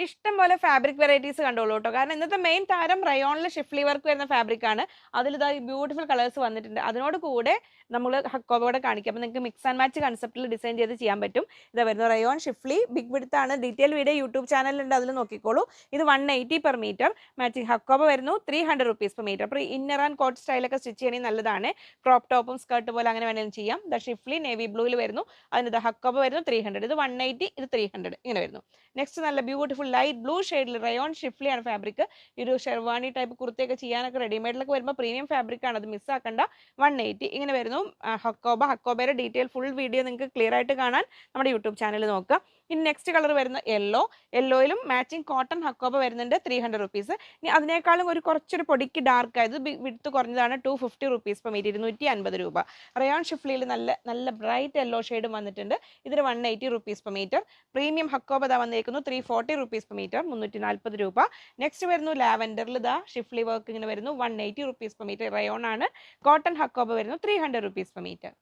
ഇഷ്ടം പോലെ fabric varieties കണ്ടോളൂ കേട്ടോ. കാരണം ഇന്നത്തെ മെയിൻ താരം റയോണിൽ ഷിഫ്ലി വർക്ക് വരുന്ന ഫാബ്രിക് ആണ്. അതിലിതാ ബ്യൂട്ടിഫുൾ കളേഴ്സ് വന്നിട്ടുണ്ട്. അതിനോട് കൂടെ നമ്മൾ ഹക്കോബയുടെ കാണിക്കാം. അപ്പോൾ നിങ്ങൾക്ക് മിക്സ് ആൻഡ് മാച്ച് കൺസെപ്റ്റിൽ ഡിസൈൻ ചെയ്ത് ചെയ്യാൻ പറ്റും. ഇതാ വരുന്നത് റയോൺ ഷിഫ്ലി ബിഗ് വിഡ്ത്ത് ആണ്. ഡീറ്റെയിൽ വീഡിയോ യൂട്യൂബ് ചാനലുണ്ട്, അതിൽ നോക്കിക്കോളൂ. ഇത് 180 പെർ മീറ്റർ. മാച്ചിങ് ഹക്കോബ വരുന്നു 300 റുപ്പീസ് പെർ മീറ്റർ. അപ്പോൾ ഇന്നർ ആൻഡ് കോട്ട് സ്റ്റൈലൊക്കെ സ്റ്റിച്ച് ചെയ്യണമെങ്കിൽ നല്ലതാണ്. ക്രോപ്പ് ടോപ്പും സ്കർട്ട് പോലെ അങ്ങനെ വേണമെങ്കിലും ചെയ്യാം. ദ ഷിഫ്ലി നേവി ബ്ലൂവിൽ വരുന്നു. അതിന് ഹക്കോബ വരുന്നു 300. ഇത് 180, ഇത് 300 ഇങ്ങനെ വരുന്നു. നെക്സ്റ്റ് നല്ല ബ്യൂട്ടിഫുൾ ലൈറ്റ് ബ്ലൂ ഷെയ്ഡിൽ റയോൺ ഷിഫ്ലി ആണ് ഫാബ്രിക്. ഒരു ഷെർവാണി ടൈപ്പ് കുർത്തിയൊക്കെ ചെയ്യാനൊക്കെ റെഡിമെയ്ഡിലൊക്കെ വരുമ്പോൾ പ്രീമിയം ഫാബ്രിക് ആണ്, അത് മിസ്സാക്കണ്ട. 180 ഇങ്ങനെ വരുന്നു. ഹക്കോബയുടെ ഡീറ്റെയിൽ ഫുൾ വീഡിയോ നിങ്ങൾക്ക് ക്ലിയർ ആയിട്ട് കാണാൻ നമ്മുടെ യൂട്യൂബ് ചാനൽ നോക്കുക. ഇനി നെക്സ്റ്റ് കളർ വരുന്ന യെല്ലോയിലും മാച്ചിങ് കോട്ടൺ ഹക്കോബ വരുന്നുണ്ട് 300 റുപ്പീസ്. ഇനി അതിനേക്കാളും കുറച്ചൊരു പൊടിക്ക് ഡാർക്ക് ആയത് വിഡ്ത്ത് കുറഞ്ഞതാണ് 250 റുപ്പീസ് പെർ മീറ്റർ, 250 രൂപ. റയോൺ ഷിഫ്ലിയിൽ നല്ല ബ്രൈറ്റ് യെല്ലോ ഷെയ്ഡും വന്നിട്ടുണ്ട്. ഇതിന് 180 rupees per metre. Premium Hakoba വന്നേക്കുന്നു 340 റുപ്പീസ് പെർ മീറ്റർ, 340 രൂപ. നെക്സ്റ്റ് വരുന്നു ലാവൻഡറിൽ ഷിഫ്ലി വർക്ക് ഇങ്ങനെ വരുന്നു 180 റുപ്പീസ് പെർ മീറ്റർ. റയോൺ ആണ്. കോട്ടൺ ഹക്കോബ വരുന്നു 300 റുപ്പീസ് പെർ മീറ്റർ.